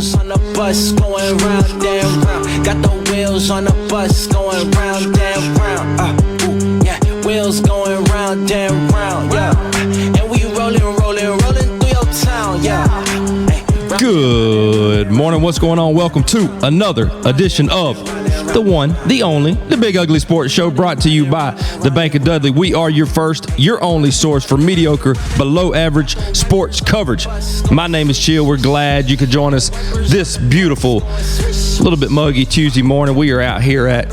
wheels on the bus going round and round. Got the wheels on the bus going round and round. Yeah, wheels going round and round. Yeah, and we rolling through your town. Yeah. Good morning. What's going on? Welcome to another edition of the one, the only, the Big Ugly Sports Show, brought to you by the Bank of Dudley. We are your first, your only source for mediocre, below average sports coverage. My name is Chill. We're glad you could join us this beautiful, little bit muggy Tuesday morning. We are out here at,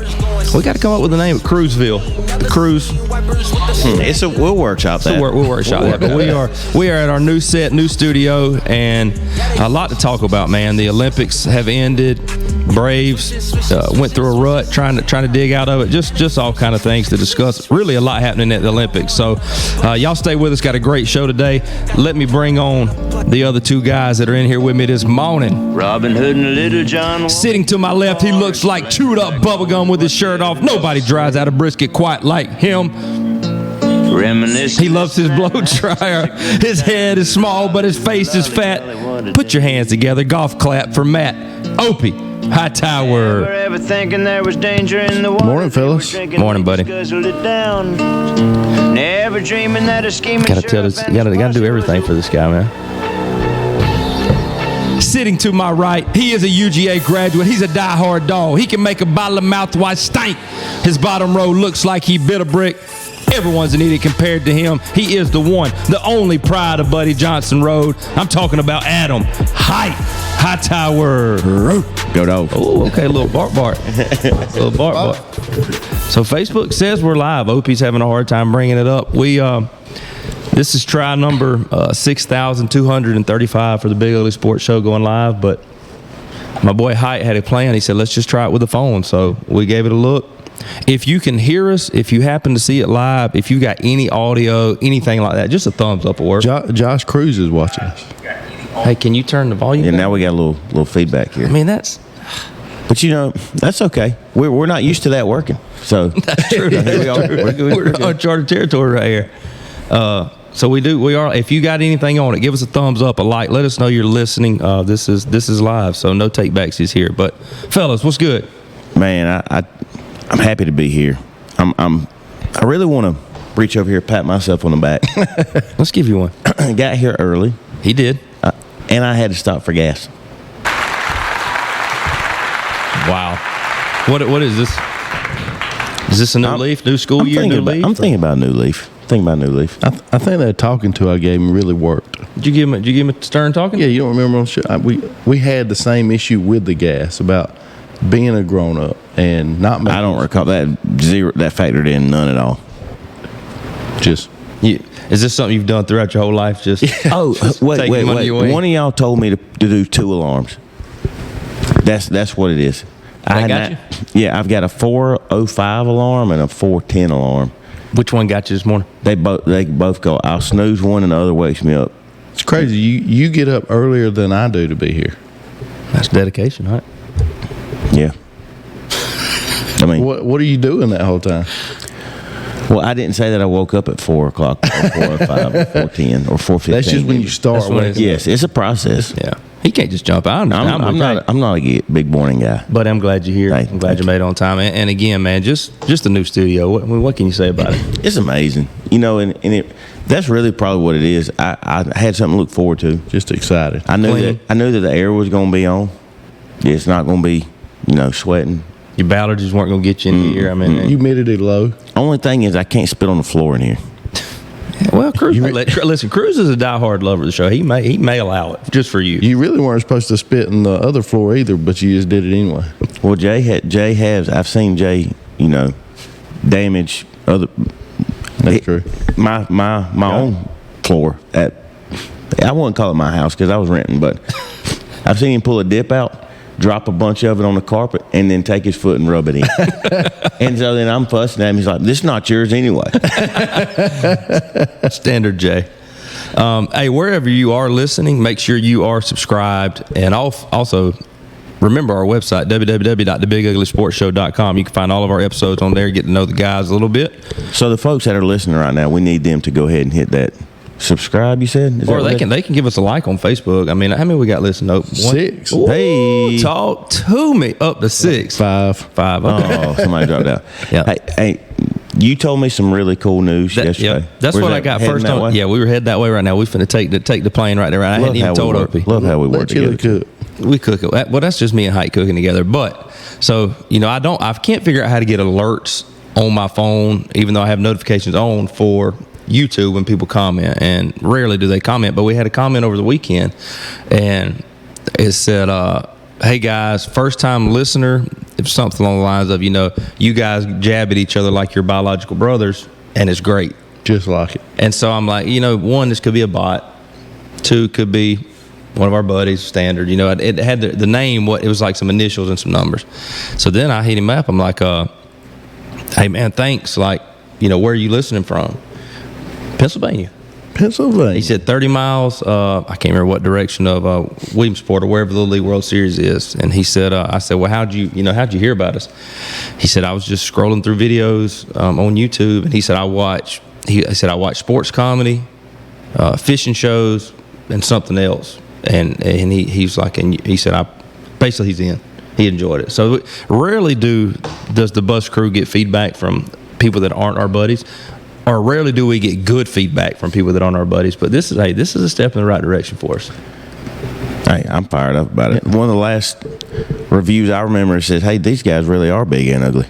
we got to come up with a name, Cruiseville. The Cruise. We'll workshop that. We'll workshop that. But we are at our new set, new studio, and a lot to talk about, man. The Olympics have ended. Braves went through a rut trying to dig out of it. Just all kind of things to discuss. Really a lot happening at the Olympics. So y'all stay with us. Got a great show today. Let me bring on the other two guys that are in here with me this morning. Robin Hood and Little John. Sitting to my left, he looks like chewed up bubblegum with his shirt off. Nobody dries out a brisket quite like him. He loves his blow dryer. His head is small, but his face is fat. Put your hands together. Golf clap for Matt Opie Hightower. Ever thinking there was danger in the water. Morning, fellas. Morning, buddy. Never dreaming that a scheming. Gotta tell this. Gotta do everything for this guy, man. Sitting to my right, he is a UGA graduate. He's a diehard dog. He can make a bottle of mouthwash stink. His bottom row looks like he bit a brick. Everyone's an idiot compared to him. He is the one, the only pride of Buddy Johnson Road. I'm talking about Adam Hightower. Go dog. Oh, okay, a little bark. Little bark. So Facebook says we're live. Opie's having a hard time bringing it up. This is try number 6,235 for the Big Ugly Sports Show going live, but my boy Height had a plan. He said, let's just try it with the phone. So we gave it a look. If you can hear us, if you happen to see it live, if you got any audio, anything like that, just a thumbs up will work. Josh Cruz is watching us. Hey, can you turn the volume And down? now we got a little feedback here. I mean, that's... But that's okay. We're not used to that working. So That's true. We're on charted territory right here. So we are. If you got anything on it, give us a thumbs up, a like. Let us know you're listening. This is live, so no take backs is here. But fellas, what's good? Man, I'm happy to be here. I really want to reach over here, pat myself on the back. Let's give you one. Got here early. He did. And I had to stop for gas. Wow. What is this? Is this a new leaf? New school year? New leaf? I'm thinking about a new leaf. I think that talking to I gave him really worked. Did you give him a stern talking? Yeah, you don't remember on show? We had the same issue with the gas about being a grown up and not making. I don't recall that factored in none at all. Just. Is this something you've done throughout your whole life? Wait. One of y'all told me to do 2 alarms. That's what it is. Yeah, I've got a 4:05 alarm and a 4:10 alarm. Which one got you this morning? They both go. I'll snooze one and the other wakes me up. It's crazy. You get up earlier than I do to be here. That's dedication, right? Yeah. I mean, what are you doing that whole time? Well, I didn't say that I woke up at 4 o'clock or 4:05 or 4:10 or 4:15. That's just when you start. Yes, it's a process. Yeah. He can't just jump out. I'm not a big morning guy. But I'm glad you're here. I'm glad you made it on time. And again, man, just a new studio. What can you say about it? It's amazing. That's really probably what it is. I had something to look forward to. Just excited. I knew that the air was going to be on. It's not going to be, sweating. Your allergies weren't going to get you in here. I mean, humidity low. Only thing is I can't spit on the floor in here. Well, Cruz, listen, Cruz is a diehard lover of the show. He may allow it just for you. You really weren't supposed to spit in the other floor either, but you just did it anyway. Well, Jay has. I've seen Jay, damage other. That's true. My own floor I wouldn't call it my house because I was renting, but I've seen him pull a dip out, drop a bunch of it on the carpet, and then take his foot and rub it in. And so then I'm fussing at him. He's like, this is not yours anyway. Standard Jay. Hey, wherever you are listening, make sure you are subscribed. And also, remember our website, www.thebiguglysportshow.com. You can find all of our episodes on there, get to know the guys a little bit. So the folks that are listening right now, we need them to go ahead and hit that subscribe. You said, Or they can give us a like on Facebook. I mean, how many we got listening? Oh, 6. Ooh, Hey. talk to me. Up to 6. 5. Okay. Oh, somebody dropped out. Yeah. Hey, you told me some really cool news yesterday. Yeah, that's Where's what that, I got heading first that on. way? Yeah, we were headed that way right now. We finna take the plane right there. I hadn't even told Opie. Love how we work Let Chili together. cook. We cook it. Well, that's just me and Hike cooking together. But so I can't figure out how to get alerts on my phone, even though I have notifications on for YouTube when people comment, and rarely do they comment. But we had a comment over the weekend, and it said, "Hey guys, first time listener." It's something along the lines of, you guys jab at each other like you're biological brothers, and it's great. Just like it. And so I'm like, one, this could be a bot. 2, could be one of our buddies, standard. It had the name, it was like some initials and some numbers. So then I hit him up. I'm like, hey, man, thanks. Like, where are you listening from? Pennsylvania. He said 30 miles. I can't remember what direction of Williamsport or wherever the League World Series is. And he said, I said, well, how'd you hear about us? He said, I was just scrolling through videos on YouTube. And he said, I watch sports comedy, fishing shows, and something else. And he's like, and he said, basically he's in. He enjoyed it. So rarely does the bus crew get feedback from people that aren't our buddies. Or rarely do we get good feedback from people that aren't our buddies. But this is a step in the right direction for us. Hey, I'm fired up about it. One of the last reviews I remember said, "Hey, these guys really are big and ugly."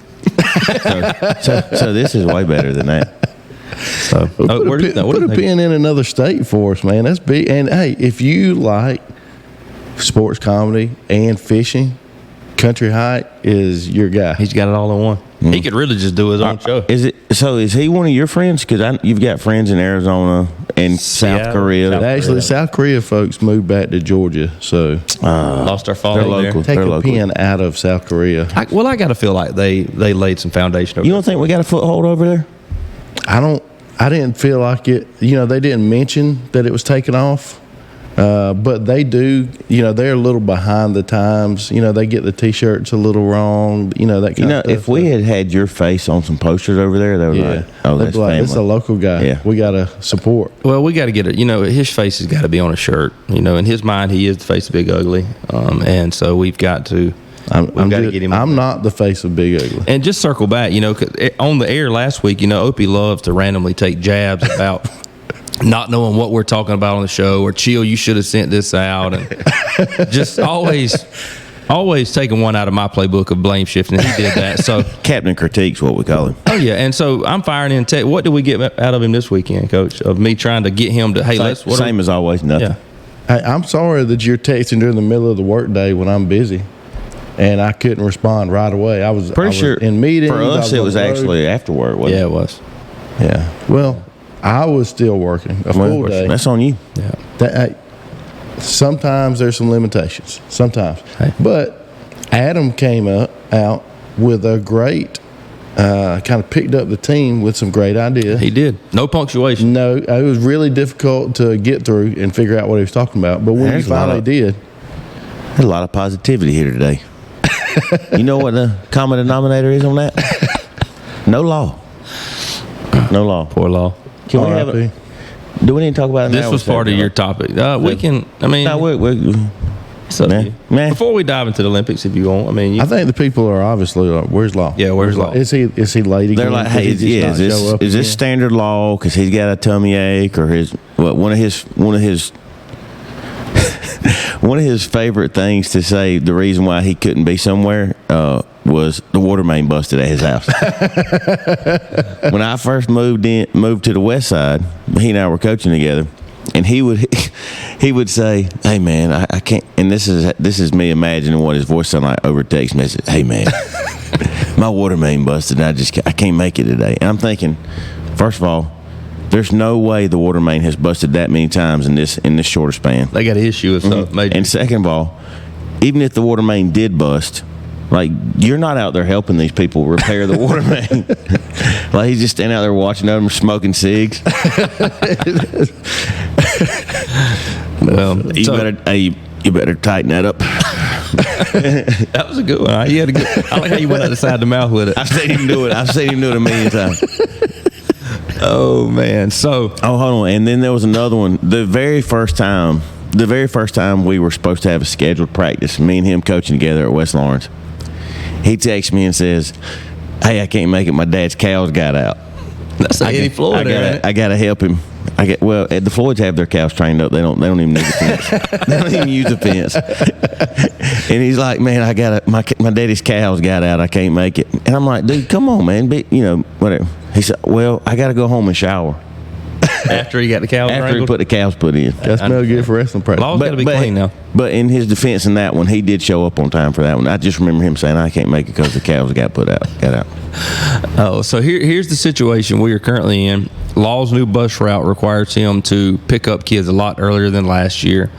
so this is way better than that. So Put a pin in another state for us, man. That's big. And hey, if you like sports comedy and fishing, Country Hike is your guy. He's got it all in one. He could really just do his own show. Is he one of your friends? Because you've got friends in Arizona and South Korea. Actually, South Korea folks moved back to Georgia, so Lost our following there. local. take They're a local. pin out of South Korea. I got to feel like they laid some foundation over You don't think we got a foothold over there? I didn't feel like it. They didn't mention that it was taken off. But they do, they're a little behind the times. They get the T-shirts a little wrong, that kind of stuff. If we had your face on some posters over there, they would Yeah. like, oh, They'd that's be like, family. it's a local guy. Yeah. We got to support. Well, we got to get it. His face has got to be on a shirt. In his mind, he is the face of Big Ugly, and so we've got to. We've got to get him. I'm not the face of Big Ugly. And just circle back, 'cause on the air last week, Opie loves to randomly take jabs about not knowing what we're talking about on the show, or Chill, you should have sent this out, and just always taking one out of my playbook of blame shifting. He did that. So Captain Critique's what we call him. oh yeah, and so I'm firing in. What did we get out of him this weekend, Coach? Of me trying to get him to Same as always, nothing. Yeah. Hey, I'm sorry that you're texting during the middle of the workday when I'm busy, and I couldn't respond right away. I was Pretty sure in meetings. for us it on was the road. actually after work. Wasn't Yeah, it? it was. Yeah. Well, I was still working a full day. That's on you. Yeah. Sometimes there's some limitations. Sometimes, Hey. but Adam came out with a great, kind of picked up the team with some great ideas. He did. No punctuation. No, it was really difficult to get through and figure out what he was talking about. But when There's he a lot finally of- did, There's a lot of positivity here today. You know what the common denominator is on that? No law. No law. Poor law. Can we have RIP. do we need to talk about it This now? was part of your topic. We can. I mean, No, it's up to Nah. you. Nah. Before we dive into the Olympics, if you want, I mean, I think the people are obviously like, "Where's Law? Yeah, where's Law? Is he late again? they're like, hey, Did he just not show up is this again? standard law? Because he's got a tummy ache, or one of his one of his favorite things to say. The reason why he couldn't be somewhere was the water main busted at his house. When I first moved to the west side, he and I were coaching together, and he would say, "Hey man, I can't." And this is me imagining what his voice sounded like over text message. "Hey man, my water main busted. And I can't make it today." And I'm thinking, first of all, there's no way the water main has busted that many times in this shorter span. they got an issue with stuff. Major. And second of all, even if the water main did bust, like, you're not out there helping these people repair the water main. Like, he's just standing out there watching them smoking cigs. Well, You better tighten that up. that was a good one. He had a good. I like how you went out the side of the mouth with it. I've seen him do it a million times. Oh man. So Oh, hold on. And then there was another one. The very first time we were supposed to have a scheduled practice, me and him coaching together at West Lawrence, he texts me and says, "Hey, I can't make it. My dad's cows got out." that's Eddie Floyd. I gotta help him. The Floyds have their cows trained up. They don't even need the fence. They don't even use the fence. And he's like, "Man, my daddy's cows got out. I can't make it." And I'm like, "Dude, come on, man. Whatever." He said, "Well, I got to go home and shower After he got the cows after he wrangled? put the cows put in." That smell good for wrestling practice. Law's got to be clean now. But in his defense in that one, he did show up on time for that one. I just remember him saying, "I can't make it because the cows got out." Oh, so here's the situation we are currently in. Law's new bus route requires him to pick up kids a lot earlier than last year.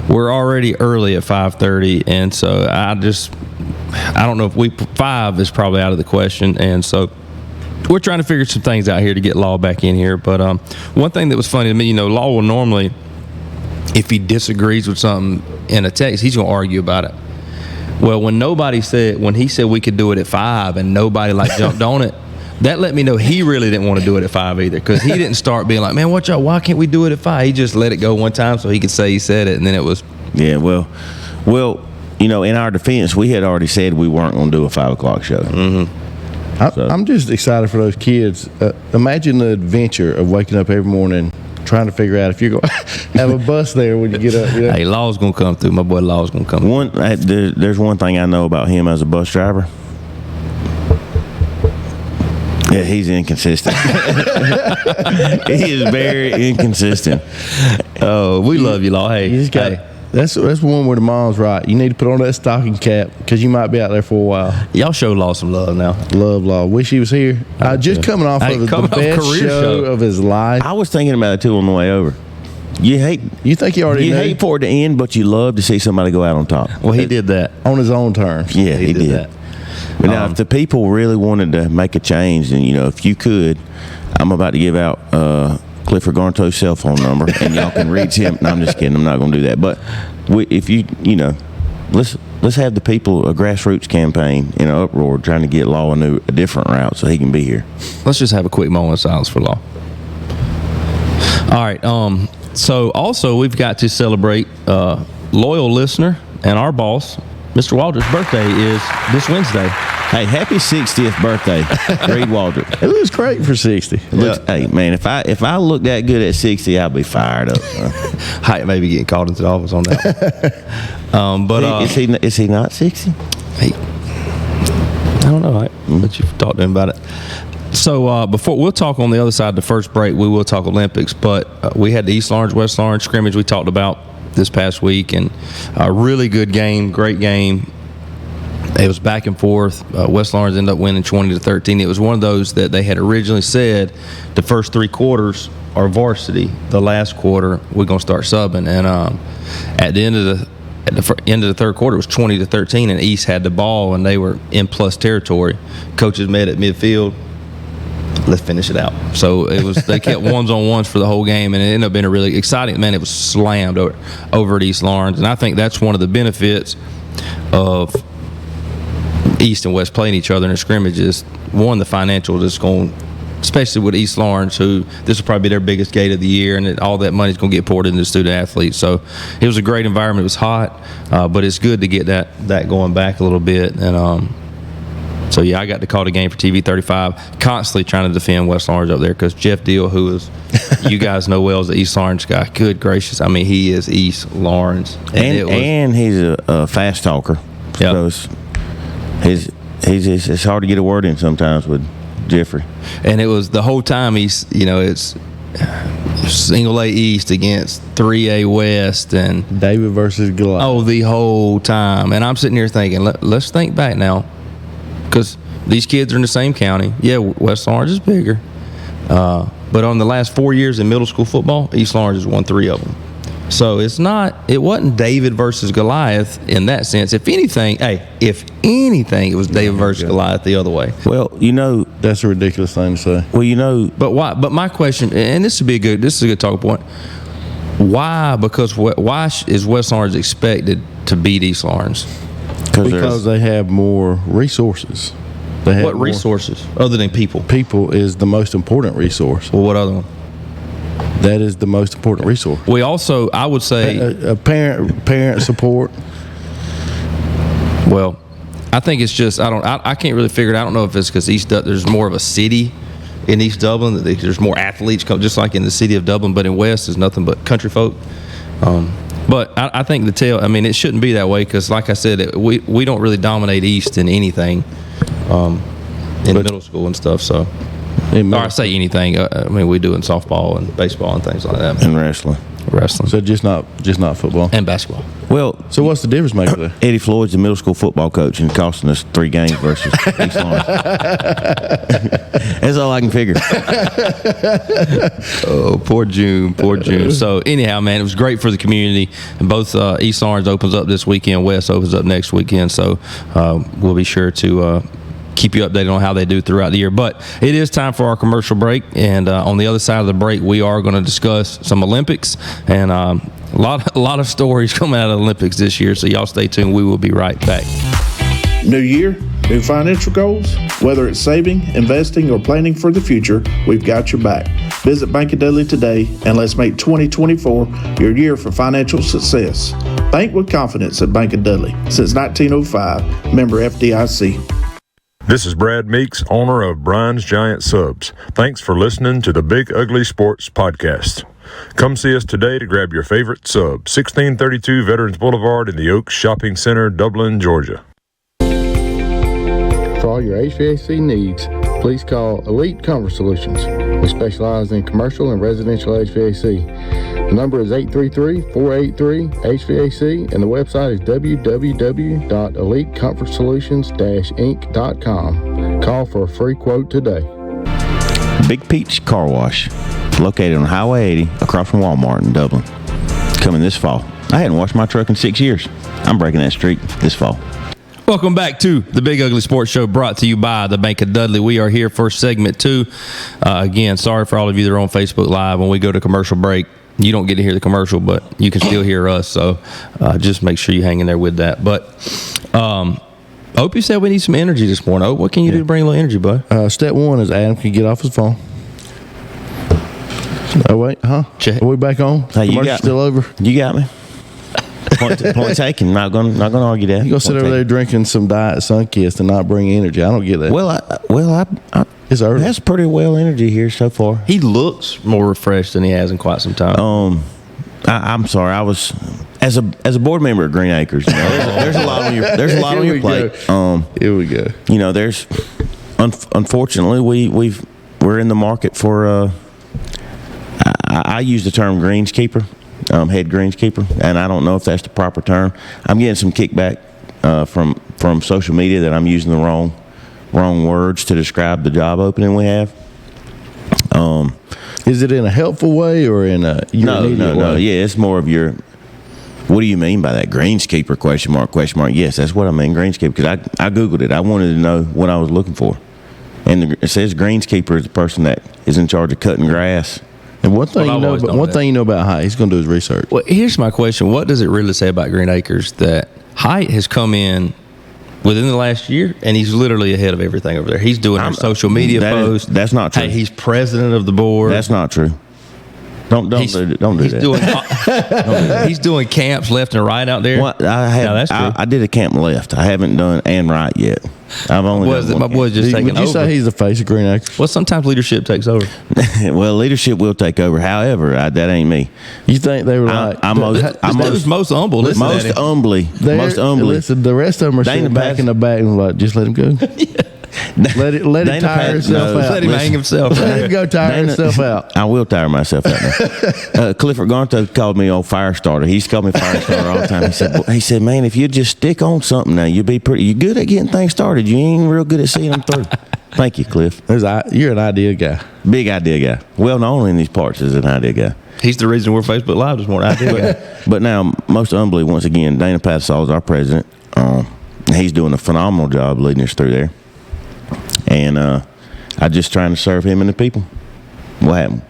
We're already early at 5:30, and so I don't know if 5 is probably out of the question, and so we're trying to figure some things out here to get Law back in here. But one thing that was funny to me, Law will normally, if he disagrees with something in a text, he's going to argue about it. Well, when he said we could do it at 5 and nobody jumped on it, that let me know he really didn't want to do it at 5 either, because he didn't start being like, "Man, why can't we do it at 5?" He just let it go one time so he could say he said it, and then it was. Yeah, well, in our defense, we had already said we weren't going to do a 5 o'clock show. Mm-hmm. I'm just excited for those kids. Imagine the adventure of waking up every morning trying to figure out if you're going to have a bus there when you get up. Hey, Law's going to come through. My boy Law's going to come through. There's one thing I know about him as a bus driver. Yeah, he's inconsistent. He is very inconsistent. Oh, we love you, Law. Hey, You just got That's one where the mom's right. You need to put on that stocking cap because you might be out there for a while. Y'all show Law some love now. Love Law. Wish he was here. Just coming off of the best career show of his life. I was thinking about it too on the way over. You think he already knew? hate for it to end, but you love to see somebody go out on top. Well, he did that. On his own terms. Yeah, he did. That. But now, if the people really wanted to make a change, then if you could, I'm about to give out Clifford Garnto's cell phone number, and y'all can reach him. No, I'm just kidding. I'm not going to do that. But if let's have the people a grassroots campaign in an uproar trying to get Law a different route so he can be here. Let's just have a quick moment of silence for Law. All right. So also we've got to celebrate loyal listener and our boss, Mr. Waldrop's birthday is this Wednesday. Hey, happy 60th birthday, Reed Waldrop. It looks great for 60. Hey, man, if I look that good at 60, I'll be fired up. Height may be getting called into the office on that. But is he not 60? Hey, I don't know, but you've talked to him about it. So before we'll talk on the other side of the first break, we will talk Olympics, but we had the East Lawrence, West Lawrence scrimmage we talked about this past week, and a really good game, great game. It was back and forth. West Lawrence ended up winning 20-13. It was one of those that they had originally said the first 3 quarters are varsity. The last quarter we're gonna start subbing, and at the end of the third quarter, it was 20-13, and East had the ball, and they were in plus territory. Coaches met at midfield. Let's finish it out. So it was. They kept ones-on-ones for the whole game, and it ended up being a really exciting. Man, it was slammed over at East Lawrence, and I think that's one of the benefits of East and West playing each other in a scrimmage is, one, the financial that's going, especially with East Lawrence, who this will probably be their biggest gate of the year, and all that money is going to get poured into the student athletes. So it was a great environment. It was hot, but it's good to get that going back a little bit. And so yeah, I got to call the game for TV 35, constantly trying to defend West Lawrence up there, because Jeff Deal, who is, you guys know well, is the East Lawrence guy. Good gracious, I mean, he is East Lawrence, and he's a fast talker. Yeah. So it's hard to get a word in sometimes with Jeffrey. And it was the whole time it's single A East against 3A West and David versus Goliath. the whole time. And I'm sitting here thinking, let's think back now, because these kids are in the same county. Yeah, West Lawrence is bigger, but on the last 4 years in middle school football, East Lawrence has won 3 of them. So it wasn't David versus Goliath in that sense. If anything, it was David versus Goliath the other way. Well, That's a ridiculous thing to say. Well, But why? But my question, and this is a good talking point. Why? Because why is West Lawrence expected to beat East Lawrence? Because they have more resources. They have What more. resources other than people? People is the most important resource. Well, what other one? That is the most important resource. We also, I would say, A parent support. well, I think it's just I can't really figure it out. I don't know if it's because there's more of a city in East Dublin, that there's more athletes come, just like in the city of Dublin, but in West there's nothing but country folk. But I think it shouldn't be that way, because like I said, we don't really dominate East in anything in middle school and stuff. So, or I say anything. We do in softball and baseball and things like that. And wrestling. So just not football And basketball. Well, So what's the difference maker there? Eddie Floyd's the middle school football coach and costing us 3 games versus East Lawrence. That's all I can figure. Oh, poor June. So anyhow, man, it was great for the community. And both East Lawrence opens up this weekend, West opens up next weekend. So we'll be sure to keep you updated on how they do throughout the year. But it is time for our commercial break, and on the other side of the break, we are going to discuss some Olympics and a lot of stories coming out of the Olympics this year. So y'all stay tuned. We will be right back. New year, new financial goals? Whether it's saving, investing, or planning for the future, we've got your back. Visit Bank of Dudley today and let's make 2024 your year for financial success. Bank with confidence at Bank of Dudley. Since 1905, member FDIC. This is Brad Meeks, owner of Brian's Giant Subs. Thanks for listening to the Big Ugly Sports Podcast. Come see us today to grab your favorite sub, 1632 Veterans Boulevard in the Oaks Shopping Center, Dublin, Georgia. For all your HVAC needs, please call Elite Comfort Solutions. We specialize in commercial and residential HVAC. The number is 833-483-HVAC, and the website is www.elitecomfortsolutions-inc.com. Call for a free quote today. Big Peach Car Wash, located on Highway 80 across from Walmart in Dublin. Coming this fall. I hadn't washed my truck in 6 years. I'm breaking that streak this fall. Welcome back to the Big Ugly Sports Show, brought to you by the Bank of Dudley. We are here for segment 2. Again, sorry for all of you that are on Facebook Live. When we go to commercial break, you don't get to hear the commercial, but you can still hear us. So just make sure you hang in there with that. But Hope, you said we need some energy this morning. Hope, what can you do to bring a little energy, bud? Step 1 is Adam can get off his phone. Oh, wait, huh? Check. Are we back on? Hey, you Commercial's got still over? You got me. Point taken. Not gonna argue that. You go sit over there drinking some Diet Sunkist and not bring energy. I don't get that. Well, I It's early. That's pretty well energy here so far. He looks more refreshed than he has in quite some time. I'm sorry. I was as a board member at Green Acres. You know, there's a lot on your on your plate. Here we go. You know, there's unfortunately we're in the market for. I use the term greenskeeper, head greenskeeper, and I don't know if that's the proper term. I'm getting some kickback from social media that I'm using the wrong words to describe the job opening we have. Is it in a helpful way or in a No. way? Yeah, it's more of your. What do you mean by that? Greenskeeper? Question mark? Yes, that's what I mean. Greenskeeper, because I googled it. I wanted to know what I was looking for, and it says greenskeeper is the person that is in charge of cutting grass. And one thing Well, I've always known that. thing you know about Hyatt, he's going to do his research. Well, here's my question. What does it really say about Green Acres that Hyatt has come in within the last year, and he's literally ahead of everything over there? He's doing our social media posts. That's not true. Hey, he's president of the board. That's not true. Don't do that. He's doing camps left and right out there. Well, that's true. I did a camp left. I haven't done and right yet. I've only done My one boy's just taking Would you over. say he's the face of Green Acres? Well, sometimes leadership takes over. camp. Well, leadership will take over. However, that ain't me. You think they were like... I'm Most humble. Listen most at him. humbly. Listen, the rest of them are Dana sitting back Pass- in the back and like, just let him go. Let him Dana tire Pass- himself no, out. Let him hang himself. Let him go tire himself out. I will tire myself out now. Clifford Garnto called me old fire starter. He used to call me fire starter all the time. He said, man, if you just stick on something now, you're good at getting things started. You ain't real good at seeing them through. Thank you, Cliff. You're an idea guy. Big idea guy. Well known in these parts as an idea guy. He's the reason we're Facebook Live this morning. I did that. But now, most humbly, once again, Dana Patsall is our president. He's doing a phenomenal job leading us through there. And I'm just trying to serve him and the people. What happened?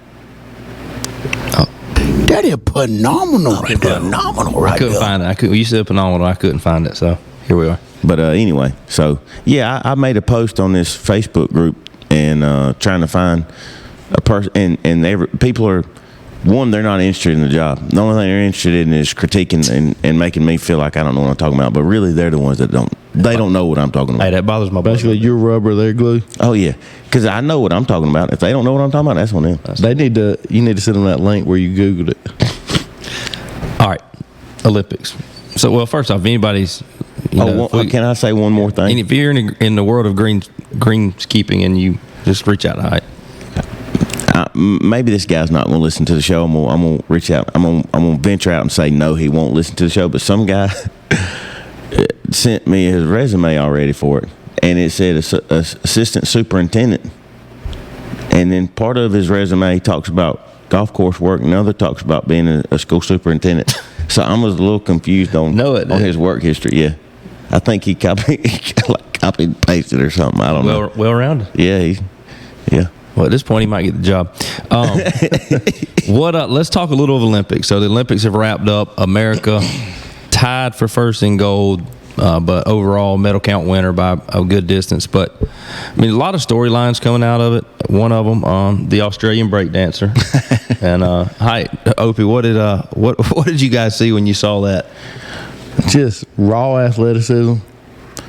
That is phenomenal. Phenomenal right I couldn't there. find it. You said phenomenal. I couldn't find it. So Here we are. But anyway, so yeah, I made a post on this Facebook group and trying to find a person, and people are, one, they're not interested in the job. The only thing they're interested in is critiquing and making me feel like I don't know what I'm talking about. But really, they're the ones that don't know what I'm talking about. Hey, that bothers my Basically, you're rubber, they're glue. Oh yeah, because I know what I'm talking about. If they don't know what I'm talking about, that's on them. You need to send them that link where you Googled it. All right, Olympics. So, well, first off, anybody's. Can I say one more thing? If you're in the world of greenskeeping and you just reach out, all right. Maybe this guy's not going to listen to the show. I'm going to reach out. I'm going to venture out and say no, he won't listen to the show. But some guy sent me his resume already for it, and it said assistant superintendent. And then part of his resume talks about golf course work, and the other talks about being a school superintendent. So I was a little confused on his work history. Yeah, I think he copied and pasted or something. I don't know. Well rounded. Yeah, yeah. Well, at this point, he might get the job. Let's talk a little of Olympics. So the Olympics have wrapped up. America tied for first in gold, but overall medal count winner by a good distance. But I mean, a lot of storylines coming out of it. One of them, the Australian breakdancer. And hi, Opie, what did you guys see when you saw that? Just raw athleticism,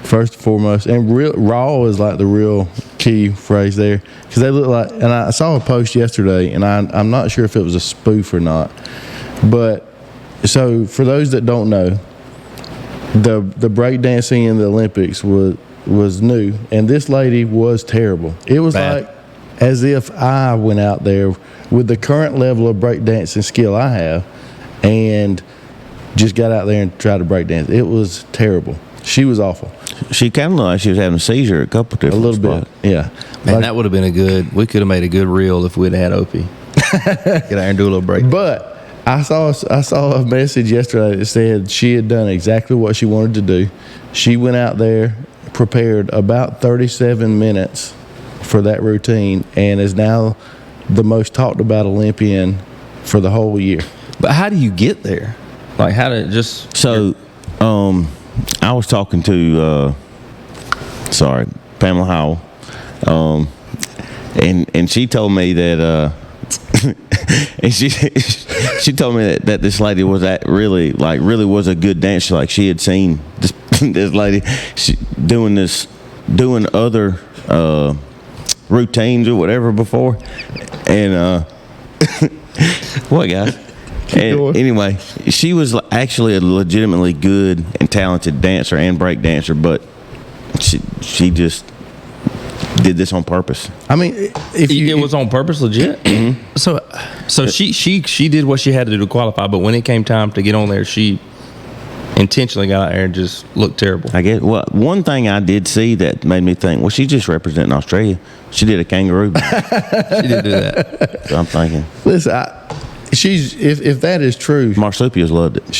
first and foremost, and raw is like the real key phrase there, because they look like. And I saw a post yesterday, and I'm not sure if it was a spoof or not, but so for those that don't know, the breakdancing in the Olympics was new, and this lady was terrible. It was bad. like as if I went out there with the current level of breakdancing skill I have, and just got out there and tried to breakdance. It was terrible. She was awful. She kind of looked like she was having a seizure at a couple different A little spots. bit, yeah. Man, that would have been we could have made a good reel if we'd had Opie. Get out there and do a little break. But I saw a message yesterday that said she had done exactly what she wanted to do. She went out there, prepared about 37 minutes for that routine, and is now the most talked about Olympian for the whole year. But how do you get there? Like, how did it just... So, I was talking to, Pamela Howell, and she told me that, and she told me that this lady was really was a good dancer. Like, she had seen this lady doing other routines or whatever before, and what, guys? And anyway, she was actually a legitimately good and talented dancer and break dancer, but she just did this on purpose. I mean, it was on purpose, legit. Mm-hmm. So she did what she had to do to qualify, but when it came time to get on there, she intentionally got out there and just looked terrible. I guess. Well, one thing I did see that made me think, well, she's just representing Australia. She did a kangaroo. She did do that. So I'm thinking. Listen, if that is true, Marsupials loved it.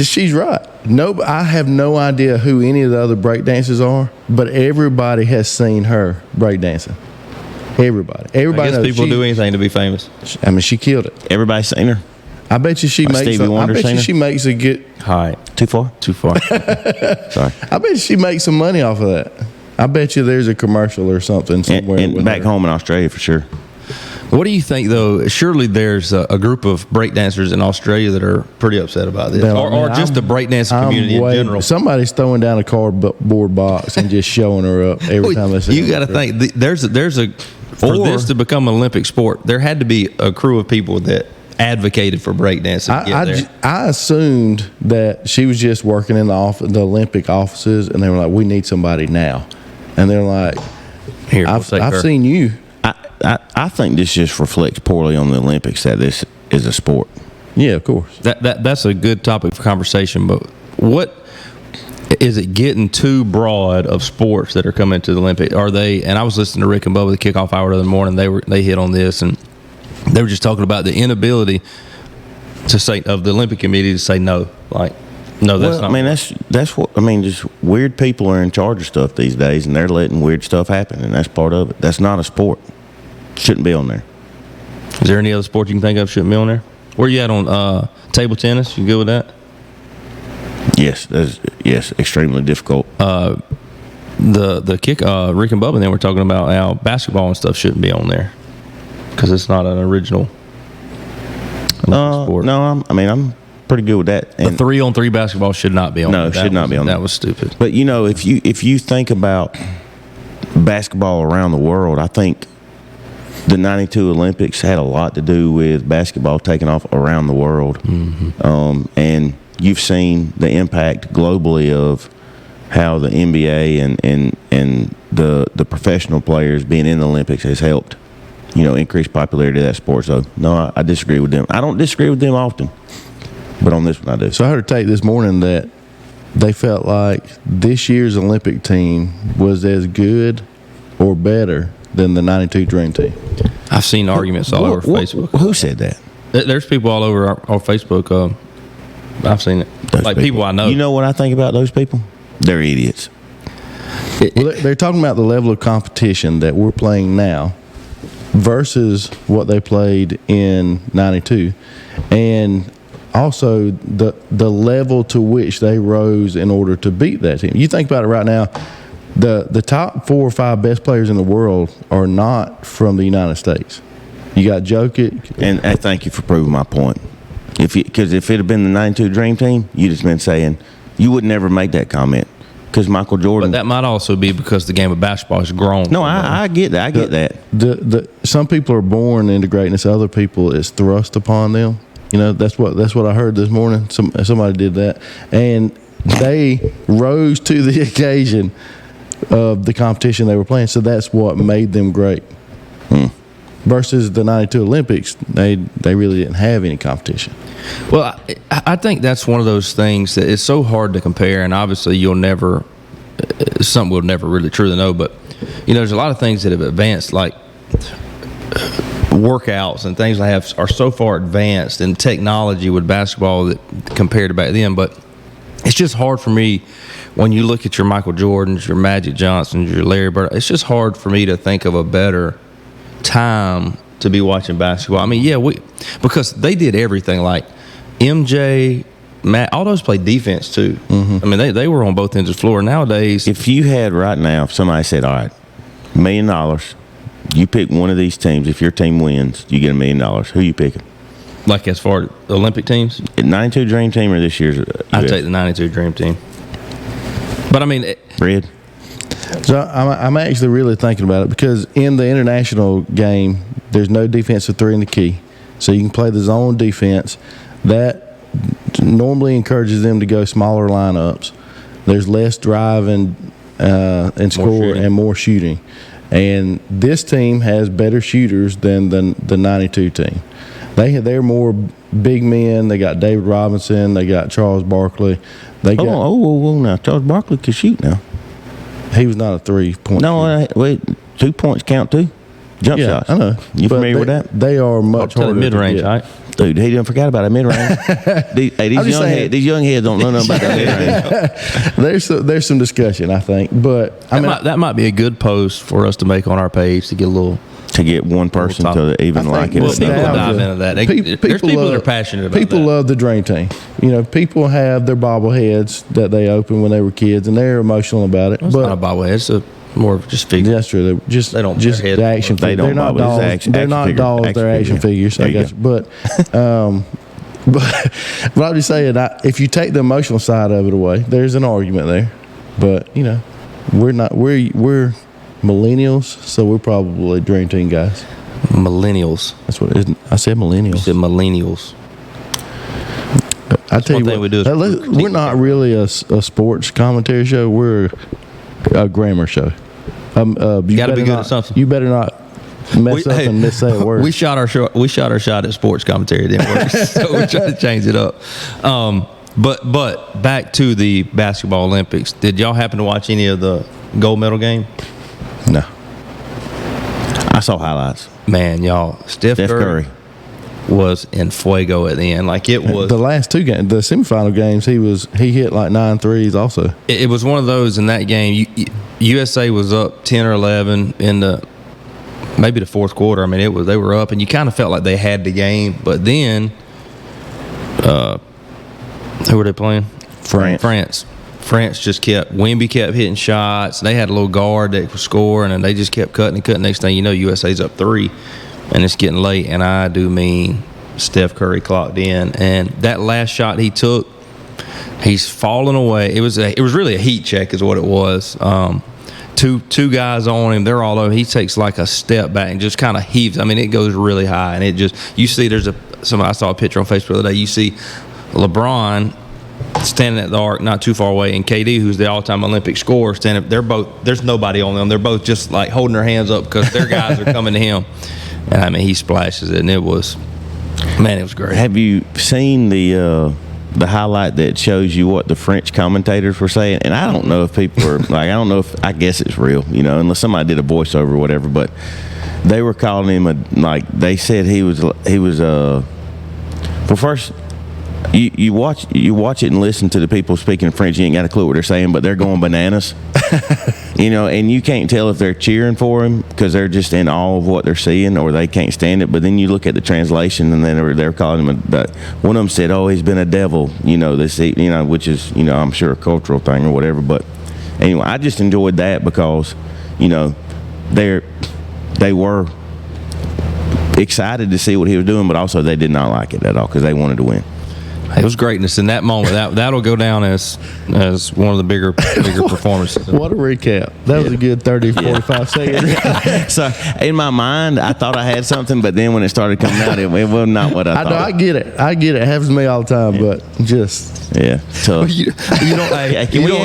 She's right. No, I have no idea who any of the other breakdancers are, but everybody has seen her breakdancing. Everybody I guess knows people do anything to be famous. I mean, she killed it. Everybody's seen her. I bet you she makes. She makes a good. Hi. Too far. Sorry. I bet she makes some money off of that. I bet you there's a commercial or something somewhere. And back home in Australia for sure. What do you think, though? Surely there's a group of breakdancers in Australia that are pretty upset about this, or just the breakdancing community in general. Somebody's throwing down a cardboard box and just showing her up every time they see her. You got to think for this to become an Olympic sport, there had to be a crew of people that advocated for breakdancing. I assumed that she was just working in the Olympic offices, and they were like, "We need somebody now," and they're like, "Here, I've seen you." I think this just reflects poorly on the Olympics that this is a sport. Yeah, of course. That's a good topic for conversation. But what is it getting too broad of sports that are coming to the Olympics? Are they? And I was listening to Rick and Bubba the kickoff hour the other morning. They hit on this, and they were just talking about the inability to say of the Olympic Committee to say no. Like, no, that's not. I mean, that's what I mean. Just weird people are in charge of stuff these days, and they're letting weird stuff happen, and that's part of it. That's not a sport. Shouldn't be on there. Is there any other sport you can think of shouldn't be on there? Where you at on table tennis? You good with that? Yes, extremely difficult. The kick, Rick and Bubba, then we're talking about how basketball and stuff shouldn't be on there because it's not an original sport. No, I'm pretty good with that. The 3-on-3 basketball should not be on. No, it should not be on. That was stupid. But if you think about basketball around the world, I think the '92 Olympics had a lot to do with basketball taking off around the world. Mm-hmm. And you've seen the impact globally of how the NBA and the professional players being in the Olympics has helped, increase popularity of that sport. So, no, I disagree with them. I don't disagree with them often, but on this one I do. So I heard a take this morning that they felt like this year's Olympic team was as good or better than the '92 Dream Team. I've seen arguments all over Facebook. Who said that? There's people all over our Facebook. I've seen it. Those people I know. You know what I think about those people? They're idiots. Well, they're talking about the level of competition that we're playing now versus what they played in '92, and also the level to which they rose in order to beat that team. You think about it right now, the top 4 or 5 best players in the world are not from the United States. You got Jokic. And thank you for proving my point. Because if it had been the '92 Dream Team, you'd just been saying, you would never make that comment. Because Michael Jordan. But that might also be because the game of basketball has grown. No, I get that. I get that. Some people are born into greatness. Other people, it's thrust upon them. That's what I heard this morning. Somebody did that, and they rose to the occasion of the competition they were playing. So that's what made them great. Versus the '92 Olympics, they really didn't have any competition. Well, I think that's one of those things that it's so hard to compare, and obviously something we'll never really truly know. But there's a lot of things that have advanced, like workouts and things are so far advanced in technology with basketball that compared to back then. But it's just hard for me when you look at your Michael Jordans, your Magic Johnsons, your Larry Bird. It's just hard for me to think of a better time to be watching basketball. I mean, because they did everything. Like MJ, Matt, all those played defense too. Mm-hmm. I mean, they were on both ends of the floor. Nowadays, if you had right now, if somebody said, "All right, $1 million, you pick one of these teams. If your team wins, you get $1 million. Who you picking?" Like as far as Olympic teams, '92 Dream Team or this year's? I'd take the '92 Dream Team. But I mean, Red. So I'm actually really thinking about it because in the international game, there's no defensive 3 in the key. So you can play the zone defense. That normally encourages them to go smaller lineups. There's less driving and score and more shooting. And this team has better shooters than the '92 team. They're more big men. They got David Robinson. They got Charles Barkley. Now Charles Barkley can shoot now. He was not a 3-point. No, wait, 2 points count too. Jump shots. I know. You familiar with that? They are much harder. Mid-range, right? Dude, he didn't forget about that mid-range. These young heads don't know nothing about that mid-range. There's some discussion, I think, but that might be a good post for us to make on our page to get a little. To get one person to even like it. Well, people dive into that. There's people that are passionate about people that. Love the Dream Team. People have their bobbleheads that they opened when they were kids, and they're emotional about it. It's not a bobblehead. It's more of just figures. That's true. They don't. Just the action figures. They're not dolls. They're not dolls. They're action figures. I guess. But I'm just saying, if you take the emotional side of it away, there's an argument there. But we're not. We're millennials, so we're probably Dream Team guys. Millennials. That's what it is. I said millennials. You said millennials. I tell you what, we're not really a sports commentary show. We're a grammar show. You got to be good at something. You better not mess up and miss a word. We shot our shot at sports commentary. It didn't work, so we tried to change it up. But back to the basketball Olympics. Did y'all happen to watch any of the gold medal game? No. I saw highlights. Man, y'all, Steph Curry was in fuego at the end. Like it was the last 2 games, the semifinal games. He hit like 9 threes. Also, it was one of those in that game. USA was up 10 or 11 in maybe the fourth quarter. I mean, they were up, and you kind of felt like they had the game. But then, who were they playing? France. France just Wemby kept hitting shots. They had a little guard that was scoring, and they just kept cutting and cutting. Next thing you know, USA's up 3, and it's getting late. And I do mean Steph Curry clocked in, and that last shot he took, he's falling away. It was really a heat check, is what it was. Two guys on him, they're all over. He takes like a step back and just kind of heaves. I mean, it goes really high, and it just, you see, I saw a picture on Facebook the other day. You see LeBron standing at the arc not too far away, and KD, who's the all-time Olympic scorer, standing. They're both, there's nobody on them. They're both just like holding their hands up because their guys are coming to him. And I mean, he splashes it, and it was great. Have you seen the highlight that shows you what the French commentators were saying? And I don't know if people are like, I guess it's real, unless somebody did a voiceover or whatever, but they were calling him they said he was well, first, you watch it and listen to the people speaking French. You ain't got a clue what they're saying, but they're going bananas. And you can't tell if they're cheering for him because they're just in awe of what they're seeing, or they can't stand it. But then you look at the translation, and then they're calling him one of them said, "Oh, he's been a devil," which is I'm sure a cultural thing or whatever. But anyway, I just enjoyed that because they were excited to see what he was doing, but also they did not like it at all because they wanted to win. It was greatness in that moment. That'll go down as one of the bigger performances. What a recap. That was a good 30, 45 seconds. So in my mind, I thought I had something, but then when it started coming out, it was not what I thought. I get it. It happens to me all the time, but just... Yeah, tough. You don't know. Can we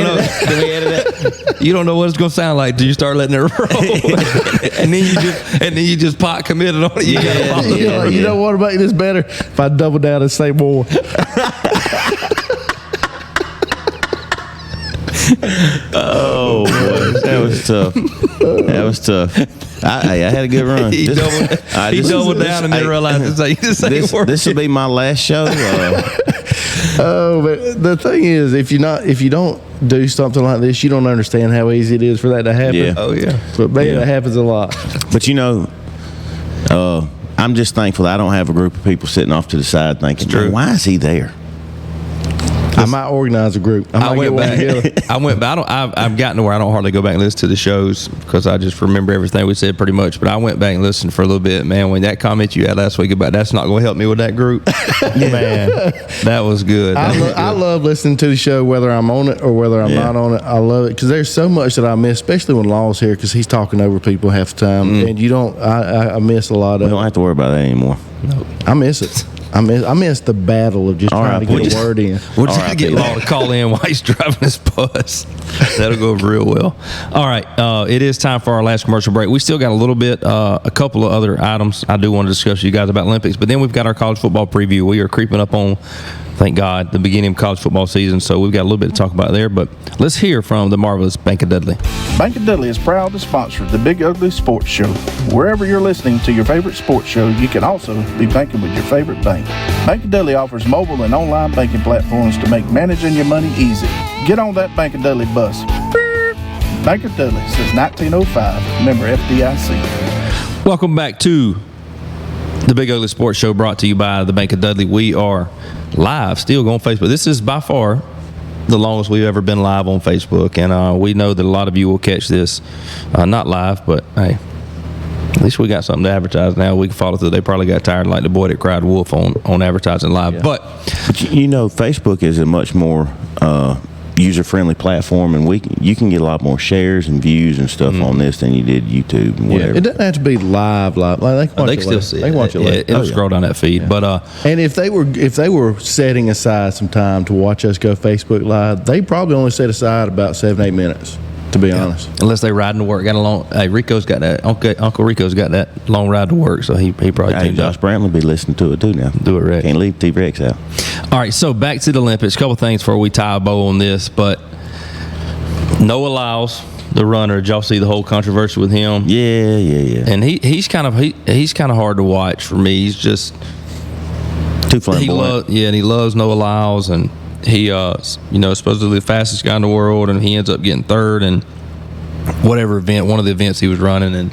edit that? You don't know what it's going to sound like till you start letting it roll, and then you just pot committed on it. You know what would make this better? If I double down and say more. Oh boy, that was tough. I had a good run. He doubled down and then realized this will be my last show. Oh, but the thing is, if you don't do something like this, you don't understand how easy it is for that to happen. Yeah. Oh yeah. But man, it happens a lot. But I'm just thankful that I don't have a group of people sitting off to the side thinking, "Man, why is he there?" I might organize a group. I went back. I've gotten to where I don't hardly go back and listen to the shows because I just remember everything we said pretty much. But I went back and listened for a little bit. Man, when that comment you had last week about that's not going to help me with that group, man, that was good. I love listening to the show whether I'm on it or whether I'm not on it. I love it because there's so much that I miss, especially when Law's here because he's talking over people half the time, and you don't. I miss a lot of. We don't have to worry about that anymore. No, I miss it. I miss the battle of just trying to get a word in. We'll just get Law to call in while he's driving his bus. That'll go over real well. All right, it is time for our last commercial break. We still got a little bit, a couple of other items I do want to discuss with you guys about Olympics, but then we've got our college football preview. We are creeping up on, thank God, the beginning of college football season, so we've got a little bit to talk about there, but let's hear from the marvelous Bank of Dudley. Bank of Dudley is proud to sponsor the Big Ugly Sports Show. Wherever you're listening to your favorite sports show, you can also be banking with your favorite bank. Bank of Dudley offers mobile and online banking platforms to make managing your money easy. Get on that Bank of Dudley bus. Bank of Dudley since 1905. Member FDIC. Welcome back to the Big Ugly Sports Show, brought to you by the Bank of Dudley. We are live, still going Facebook. This is by far the longest we've ever been live on Facebook, and we know that a lot of you will catch this not live, but hey, at least we got something to advertise now. We can follow through. They probably got tired like the boy that cried wolf on advertising live. Yeah. But Facebook is a much more user-friendly platform, and you can get a lot more shares and views and stuff on this than you did YouTube and whatever. It doesn't have to be live. Like they can still see it. They can watch it later. It'll scroll down that feed. But and if they were setting aside some time to watch us go Facebook Live, they probably only set aside about 7-8 minutes. To be honest, unless they riding to work, got a long. Hey, Rico's got that. Uncle Rico's got that long ride to work, so he probably. Hey, Josh Brantley will be listening to it too now. Do it, Rex. Can't leave T-Rex out. All right, so back to the Olympics. A couple things before we tie a bow on this, but Noah Lyles, the runner. Did y'all see the whole controversy with him? Yeah. And he's kind of hard to watch for me. He's just too flamboyant. And he loves Noah Lyles, and he supposedly the fastest guy in the world, and he ends up getting third in one of the events he was running, and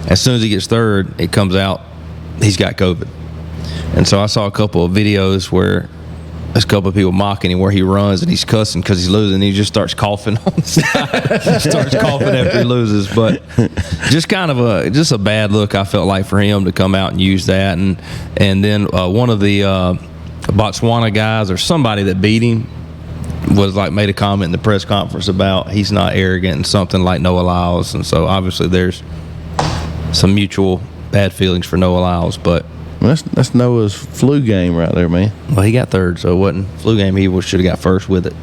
as soon as he gets third, it comes out he's got COVID. And so I saw a couple of videos where there's a couple of people mocking him where he runs and he's cussing because he's losing. And he just starts coughing on the side. Starts coughing after he loses. But just kind of a bad look, I felt like, for him to come out and use that. And then one of the Botswana guys or somebody that beat him was like made a comment in the press conference about he's not arrogant and something like Noah Lyles. And so obviously there's some mutual bad feelings for Noah Lyles, but that's Noah's flu game right there, man. well, he got third, so it wasn't flu game. He should have got first with it.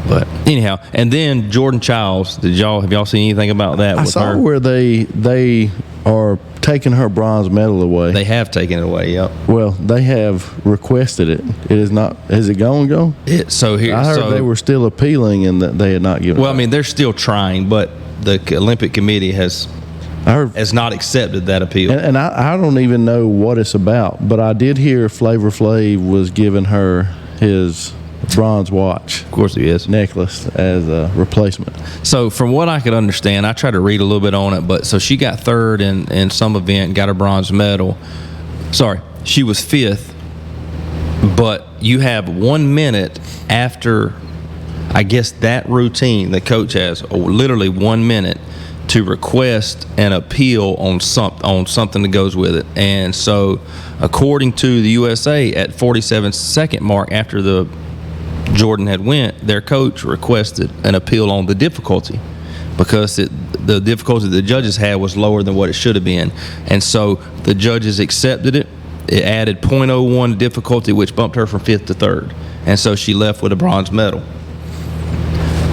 But anyhow, and then Jordan Childs. Have y'all seen anything about that? I saw where they are taking her bronze medal away. They have taken it away. Yep. Well, they have requested it. It is not. Is it going? I heard they were still appealing and that they had not given. Well, I mean, they're still trying, but the Olympic Committee has not accepted that appeal. And I don't even know what it's about, but I did hear Flavor Flav was giving her his bronze watch. Of course he is. Necklace as a replacement. So from what I could understand, I tried to read a little bit on it, but so she got third in some event and got a bronze medal. Sorry, she was fifth, but you have 1 minute after, I guess, that routine the coach has, literally 1 minute, to request an appeal on something that goes with it. And so according to the USA, at 47-second mark after the Jordan had went, their coach requested an appeal on the difficulty because the difficulty the judges had was lower than what it should have been. And so the judges accepted it. It added 0.01 difficulty, which bumped her from fifth to third. And so she left with a bronze medal.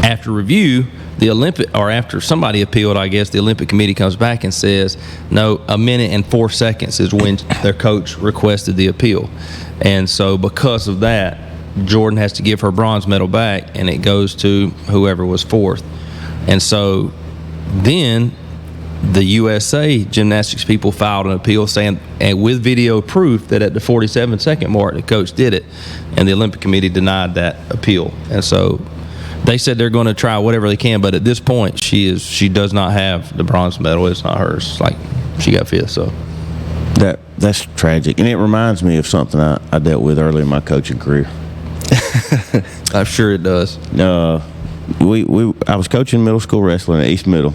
After review, after somebody appealed, I guess, the Olympic Committee comes back and says, no, 1 minute and 4 seconds is when their coach requested the appeal. And so because of that, Jordan has to give her bronze medal back, and it goes to whoever was fourth. And so then the USA gymnastics people filed an appeal saying, and with video proof, that at the 47-second mark, the coach did it, and the Olympic Committee denied that appeal. And so they said they're going to try whatever they can, but at this point, she does not have the bronze medal. It's not hers. It's like she got fifth. So that's tragic, and it reminds me of something I dealt with early in my coaching career. I'm sure it does. I was coaching middle school wrestling at East Middle,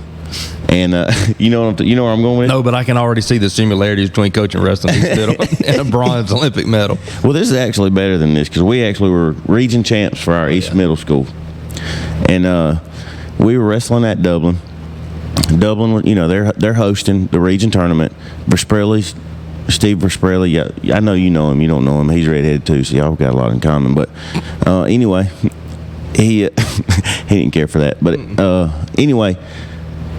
and you know where I'm going with? No, but I can already see the similarities between coaching wrestling at East Middle and a bronze Olympic medal. Well, this is actually better than this because we actually were region champs for our East Middle School. And we were wrestling at Dublin. Dublin, they're hosting the region tournament. Steve Versprelli, yeah, I know you know him. You don't know him. He's redheaded too, so y'all got a lot in common. But anyway, he didn't care for that. But anyway,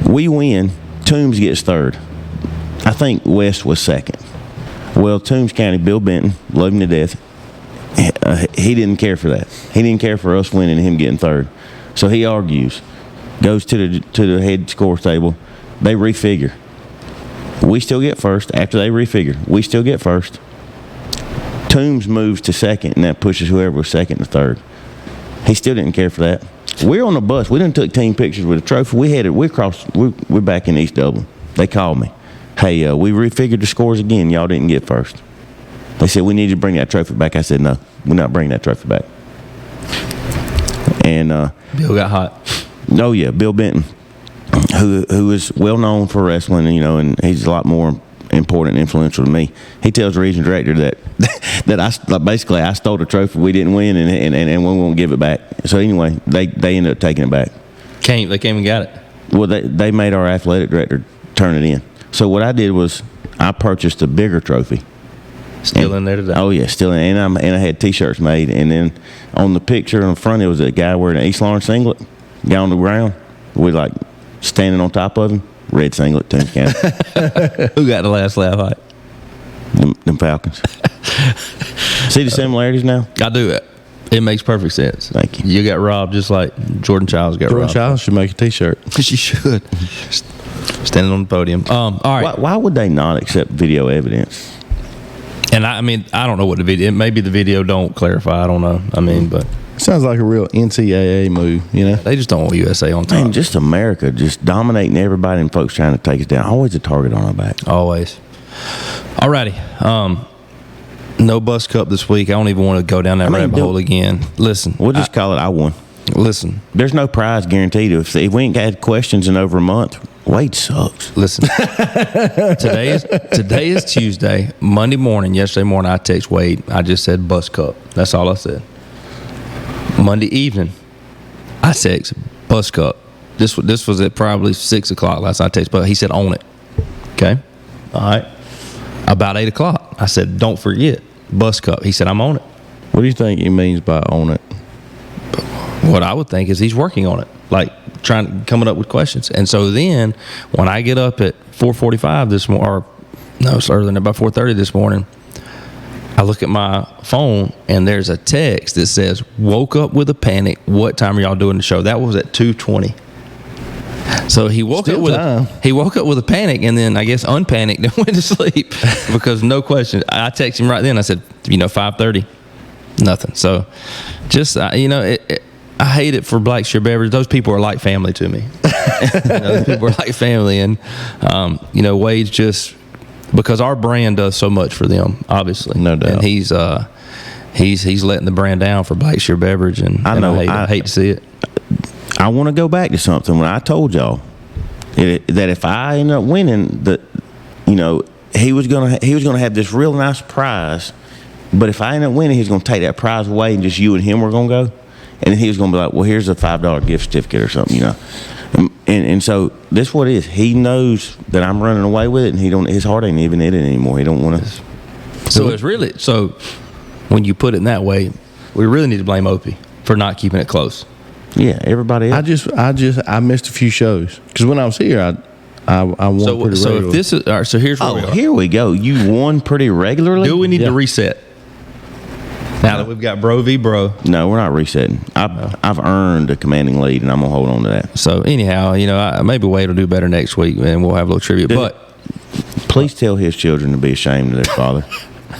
we win. Toombs gets third. I think West was second. Well, Toombs County, Bill Benton, love him to death. He didn't care for that. He didn't care for us winning and him getting third. So he argues, goes to the head score table. They refigure. We still get first. After they refigure, we still get first. Toombs moves to second, and that pushes whoever was second to third. He still didn't care for that. We're on the bus. We done took team pictures with a trophy. We're back in East Dublin. They called me. Hey, we refigured the scores again. Y'all didn't get first. They said, we need you to bring that trophy back. I said, no, we're not bringing that trophy back. And Bill got hot. Oh, yeah, Bill Benton, who is well known for wrestling, and he's a lot more important and influential to me. He tells the region director that I stole the trophy we didn't win and we won't give it back. So anyway, they ended up taking it back. They came and got it. Well, they made our athletic director turn it in. So what I did was I purchased a bigger trophy. Still in there today. Oh yeah, still in. And I had T-shirts made, and then on the picture on the front, it was a guy wearing an East Lawrence singlet, guy on the ground, with like standing on top of him, red singlet, Toombs County. Who got the last laugh height? Them Falcons. See the similarities now? I do it. It makes perfect sense. Thank you. You got robbed just like Jordan Childs got robbed. Jordan Childs should make a T-shirt. She should. Standing on the podium. All right. Why would they not accept video evidence? And I don't know what the video. Maybe the video don't clarify. I don't know. But sounds like a real NCAA move. They just don't want USA on top. Man, just America, just dominating everybody, and folks trying to take us down. Always a target on our back. Always. Alrighty. No bus cup this week. I don't even want to go down that rabbit hole again. Listen, We'll just call it I won. listen. There's no prize guaranteed. If we ain't had questions in over a month, Wade sucks. Listen, today is Tuesday. Monday morning, yesterday morning, I text Wade. I just said bus cup. That's all I said. Monday evening, I text bus cup. This was at probably 6 o'clock last night. I text, but he said own it. Okay, all right. About 8 o'clock, I said don't forget bus cup. He said I'm on it. What do you think he means by on it? What I would think is he's working on it, like coming up with questions. And so then when I get up at 4:45 this morning, or no, it's earlier than about 4:30 this morning, I look at my phone and there's a text that says, woke up with a panic. What time are y'all doing the show? That was at 2:20. So he woke up with a panic, and then I guess unpanicked and went to sleep because no question. I texted him right then. I said, 5:30, nothing. So just I hate it for Black Shear Beverage. Those people are like family to me. Those people are like family, and Wade's just because our brand does so much for them, obviously. No doubt. And he's letting the brand down for Black Shear Beverage, and I hate to see it. I want to go back to something when I told y'all that if I end up winning, he was gonna have this real nice prize, but if I end up winning, he's gonna take that prize away, and just you and him were gonna go, and he was gonna be like, well, here's a $5 gift certificate or something, and so this what it is. He knows that I'm running away with it, and his heart ain't even in it anymore. He don't want to. So it's really when you put it in that way, we really need to blame Opie for not keeping it close. Yeah, everybody else. I missed a few shows because when I was here, I won pretty regularly. So if this is all right, so here's where we are. Here we go. You won pretty regularly. Do we need to reset? Now that we've got bro v bro. No, we're not resetting. I've earned a commanding lead, and I'm gonna hold on to that. So anyhow, maybe Wade will do better next week, and we'll have a little trivia. But please tell his children to be ashamed of their father.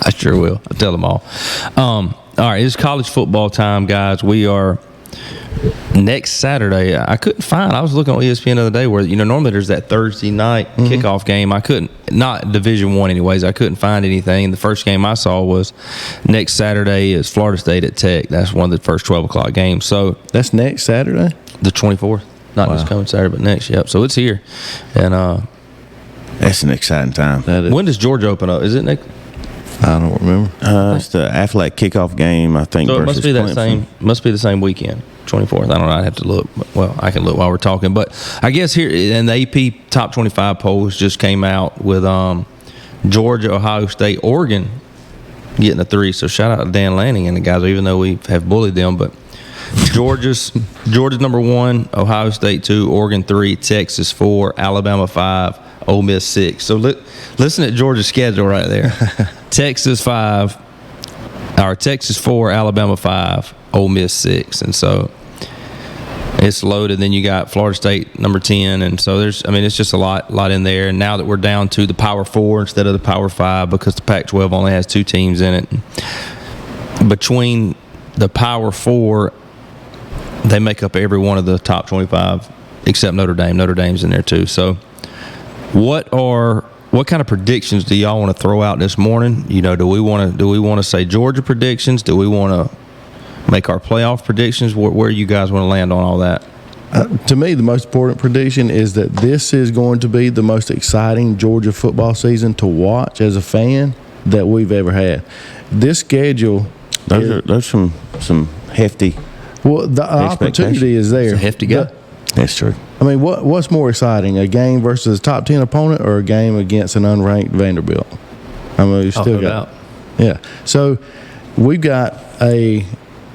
I sure will. I'll tell them all. All right, it's college football time, guys. We are. Next Saturday, I couldn't find. I was looking on ESPN the other day where normally there's that Thursday night kickoff game. I couldn't, not Division I anyways. I couldn't find anything. The first game I saw was next Saturday is Florida State at Tech. That's one of the first 12 o'clock games. So that's next Saturday, the 24th, not this coming Saturday, but next. Yep. So it's here, and that's an exciting time. When does Georgia open up? Is it next? I don't remember. It's the athletic kickoff game, I think. So it versus must be that Clemson. Must be the same weekend, 24th. I don't know. I'd have to look. Well, I can look while we're talking. But I guess here, and the AP Top 25 polls just came out with Georgia, Ohio State, Oregon getting a 3. So shout out to Dan Lanning and the guys, even though we have bullied them. But Georgia's number 1, Ohio State 2, Oregon 3, Texas 4, Alabama 5, Ole Miss 6. So listen at Georgia's schedule right there. Texas 5, or Texas 4, Alabama 5, Ole Miss 6, and so it's loaded. Then you got Florida State number 10, and so it's just a lot in there. And now that we're down to the Power 4 instead of the Power 5 because the Pac-12 only has 2 teams in it. Between the Power 4, they make up every one of the top 25 except Notre Dame. Notre Dame's in there too. So what kind of predictions do y'all want to throw out this morning? Do we want to say Georgia predictions? Do we want to make our playoff predictions? Where you guys want to land on all that? To me, the most important prediction is that this is going to be the most exciting Georgia football season to watch as a fan that we've ever had. This schedule, those some hefty. Well, the opportunity is there. It's a hefty guy. That's true. I mean, what's more exciting, a game versus a top 10 opponent or a game against an unranked Vanderbilt? I mean, we've still got. Yeah. So we've got a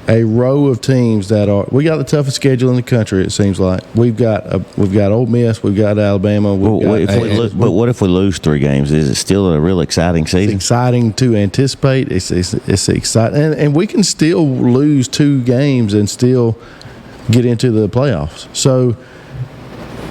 row of teams we got the toughest schedule in the country. It seems like we've got Ole Miss, we've got Alabama. But what if we lose 3 games? Is it still a real exciting season? It's exciting to anticipate. It's exciting, and we can still lose 2 games and still get into the playoffs. So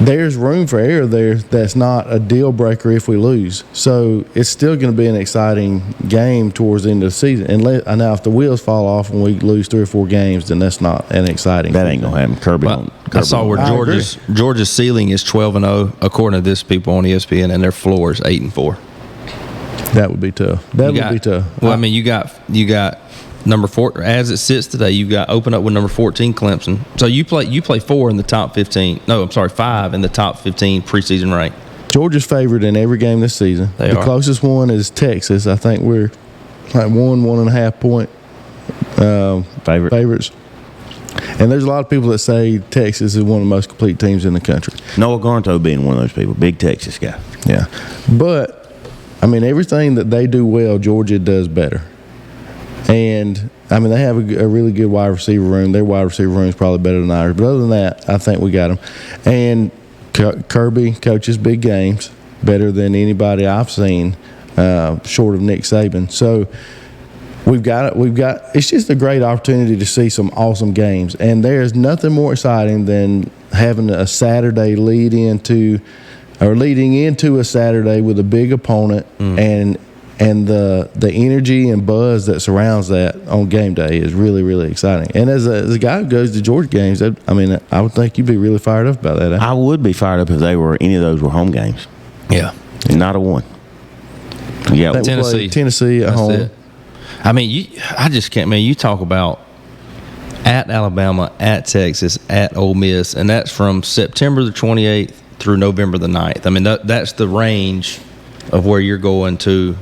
there's room for error there. That's not a deal breaker if we lose. So it's still going to be an exciting game towards the end of the season. And now, if the wheels fall off and we lose 3 or 4 games, then that's not an exciting. That ain't gonna happen. I saw where Georgia's ceiling is 12-0 according to this people on ESPN, and their floor is 8-4. That would be tough. That would be tough. Well, I mean, you got number 4 as it sits today. You've got open up with number 14 Clemson. So you play 4 in the top 15. No, I'm sorry, 5 in the top 15 preseason rank. Georgia's favored in every game this season. The closest one is Texas. I think we're like 1.5 point favorites. And there's a lot of people that say Texas is one of the most complete teams in the country. Noah Garnto being one of those people, big Texas guy. Yeah, but I mean, everything that they do well, Georgia does better. And I mean, they have a really good wide receiver room. Their wide receiver room is probably better than ours. But other than that, I think we got them. And Kirby coaches big games better than anybody I've seen, short of Nick Saban. So we've got. It's just a great opportunity to see some awesome games. And there's nothing more exciting than having a Saturday leading into a Saturday with a big opponent and the energy and buzz that surrounds that on game day is really, really exciting. And as a guy who goes to Georgia games, I would think you'd be really fired up about that. I would be fired up if any of those were home games. Yeah. And not a one. Yeah, Tennessee at home. It. I mean, I just can't. Man, you talk about at Alabama, at Texas, at Ole Miss, and that's from September the 28th through November the 9th. I mean, that's the range of where you're going to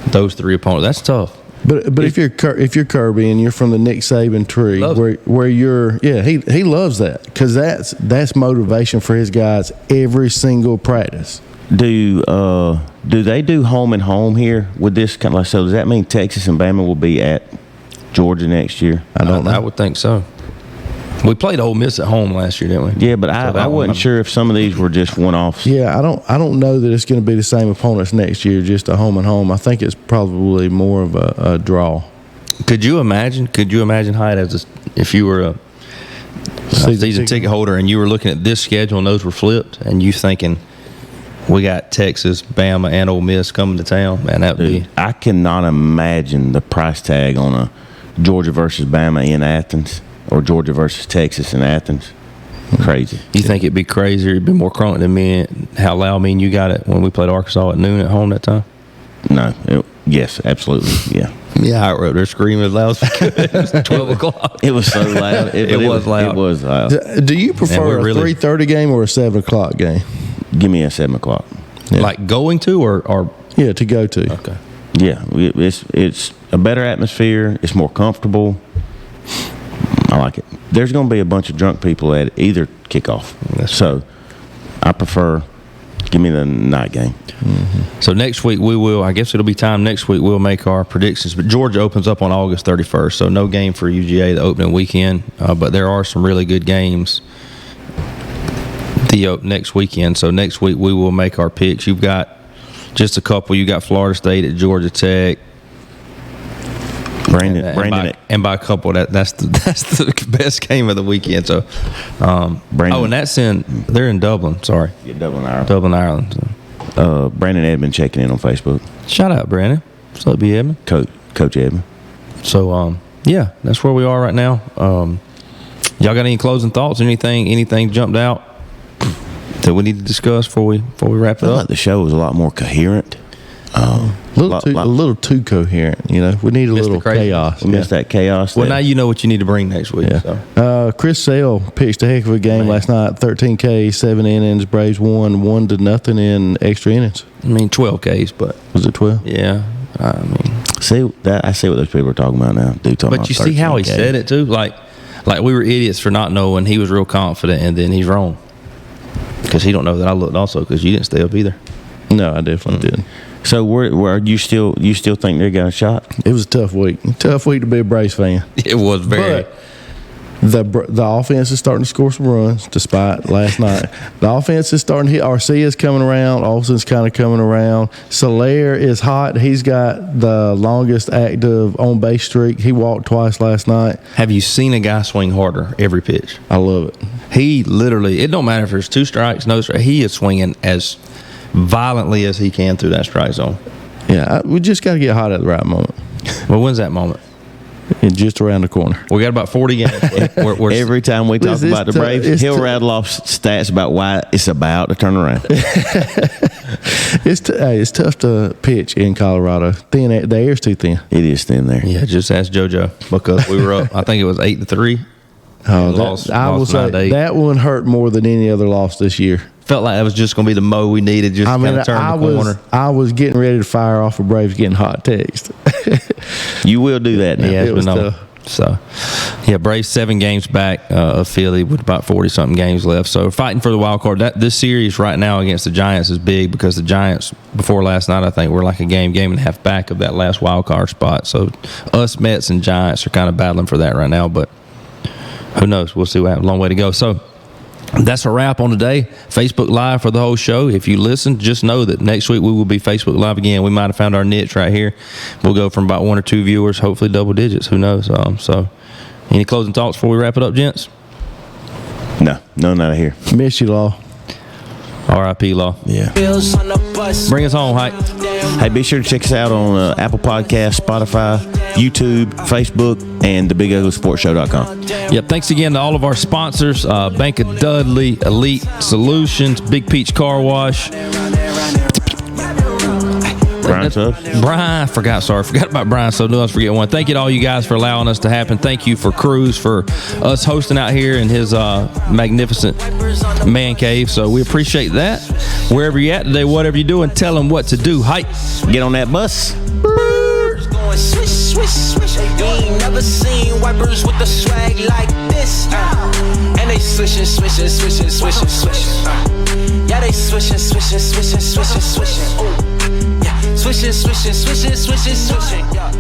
those 3 opponents. That's tough. But if you're Kirby and you're from the Nick Saban tree, where you're, he loves that because that's motivation for his guys every single practice. Do they do home and home here with this kind of? So does that mean Texas and Bama will be at Georgia next year? I don't know. I would think so. We played Ole Miss at home last year, didn't we? Yeah, but I wasn't sure if some of these were just one-offs. Yeah, I don't know that it's going to be the same opponents next year, just a home and home. I think it's probably more of a draw. Could you imagine, Hyatt, if you were a season ticket holder and you were looking at this schedule and those were flipped and you thinking we got Texas, Bama, and Ole Miss coming to town, man, that would be. I cannot imagine the price tag on a Georgia versus Bama in Athens. Or Georgia versus Texas in Athens. Crazy. You think it'd be crazier? It'd be more crunk than me. How loud me and you got it when we played Arkansas at noon at home that time? No. Yes, absolutely. Yeah. Yeah, I were there screaming as loud as we could. It was 12 o'clock. It was so loud. It was loud. It was loud. Do you prefer a 3:30 game or a 7 o'clock game? Give me a 7 o'clock. Yeah. Like going to or? Yeah, to go to. Okay. Yeah, it's a better atmosphere. It's more comfortable. I like it. There's going to be a bunch of drunk people at either kickoff. So I prefer, give me the night game. Mm-hmm. So next week I guess it'll be time next week we'll make our predictions. But Georgia opens up on August 31st, so no game for UGA the opening weekend. But there are some really good games next weekend. So next week we will make our picks. You've got just a couple. You got Florida State at Georgia Tech. And by a couple, that's the best game of the weekend. So, and that's they're in Dublin. Sorry, Dublin, Ireland. Dublin, Ireland. So. Brandon Edmond checking in on Facebook. Shout out, Brandon. What's up, B. Edmond? Coach Edmond. So, that's where we are right now. Y'all got any closing thoughts? Anything jumped out that we need to discuss before we wrap it up? Like the show was a lot more coherent. A little too coherent, you know. We need a little chaos. We missed that chaos. Well, now you know what you need to bring next week. Yeah. So. Chris Sale pitched a heck of a game last night. 13 Ks, 7 innings. Braves won 1-0 in extra innings. I mean, 12 Ks, but was it 12? Yeah. I mean, I see what those people are talking about now. But you see how he said it too, like we were idiots for not knowing. He was real confident, and then he's wrong because he don't know that I looked also because you didn't stay up either. No, I definitely didn't. So where you still think they got a shot? It was a tough week. Tough week to be a Braves fan. It was very. But the offense is starting to score some runs, despite last night. The offense is starting to hit. Arcia's coming around. Olsen's kind of coming around. Soler is hot. He's got the longest active on-base streak. He walked twice last night. Have you seen a guy swing harder every pitch? I love it. He literally, it don't matter if there's 2 strikes, no strikes. He is swinging as violently as he can through that strike zone. Yeah, we just got to get hot at the right moment. Well, when's that moment? and just around the corner. We got about 40 games. Every time we talk Listen, about the it's Braves, he'll tough. rattle off stats about why it's about to turn around. It's tough to pitch in Colorado. Thin, the air's too thin. It is thin there. Yeah, just ask JoJo because we were up. I think it was 8-3. Oh, I will say that one hurt more than any other loss this year. Felt like that was just going to be the mow we needed, just kind of turn the corner. I was getting ready to fire off a Braves getting hot text. You will do that now. Yeah, it was tough. So, yeah, Braves 7 games back of Philly with about 40-something games left. So, fighting for the wild card. This series right now against the Giants is big because the Giants, before last night, I think, were like a game and a half back of that last wild card spot. So, us, Mets, and Giants are kind of battling for that right now. But who knows? We'll see what happens. Long way to go. So, that's a wrap on today. Facebook Live for the whole show. If you listen, just know that next week we will be Facebook Live again. We might have found our niche right here. We'll go from about 1 or 2 viewers, hopefully double digits. Who knows? So, any closing thoughts before we wrap it up, gents? No, none out of here. Miss you, Law. R.I.P. Law. Yeah. Wheels on the bus. Bring us home, Hype. Hey, be sure to check us out on Apple Podcasts, Spotify, YouTube, Facebook, and thebiguglysportshow.com. Yep, thanks again to all of our sponsors, Bank of Dudley, Elite Solutions, Big Peach Car Wash. Brian Subs. Forgot about Brian, so no, let's forget one. Thank you to all you guys for allowing us to happen. Thank you for Cruz for us hosting out here in his magnificent man cave. So we appreciate that. Wherever you're at today, whatever you're doing, tell them what to do. Hype. Get on that bus. Going swish, swish, swish. You ain't never seen wipers with the swag like this. And they swishing, swishing, swishing, swishing, swishing. Yeah, they swishing, swishing, swishing, swishing, swishing. Ooh. Yeah, swishing, swishing, swishing, swishing, swishing. Yeah.